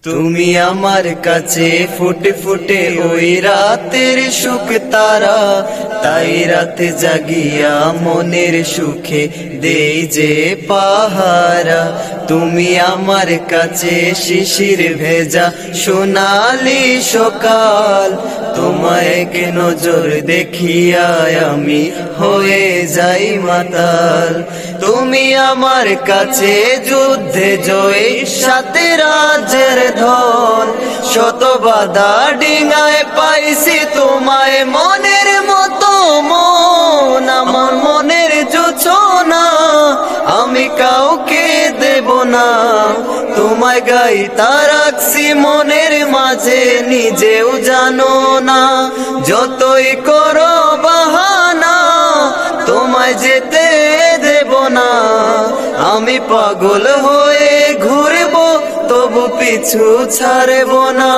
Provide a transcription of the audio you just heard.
তুমি আমার কাছে ফুটে ফুটে ওই রাতের সুখ তারা, তাই রাতে জাগিয়া মনের সুখে দেই যে পাহারা। তুমি আমার কাছে শিশির ভেজা সোনালি সকাল, তোমায় এক নজর দেখিয়া আমি হয়ে যাই মাতাল। তুমি আমার কাছে যুদ্ধে জয় সাথে রাজের ধন, শত বাধা ডিঙায় পাইছি তোমায় মনের মতো মন। আমার মনের জোছনা আমি কাউকে দেব না, তোমায় গাইতা রাখছি মনের মাঝে নিজেও জানো না। যতই করো বাহানা তোমায় যেতে দেব না, আমি পাগল হয়ে ঘুরবো তবু পিছু ছাড়ব না।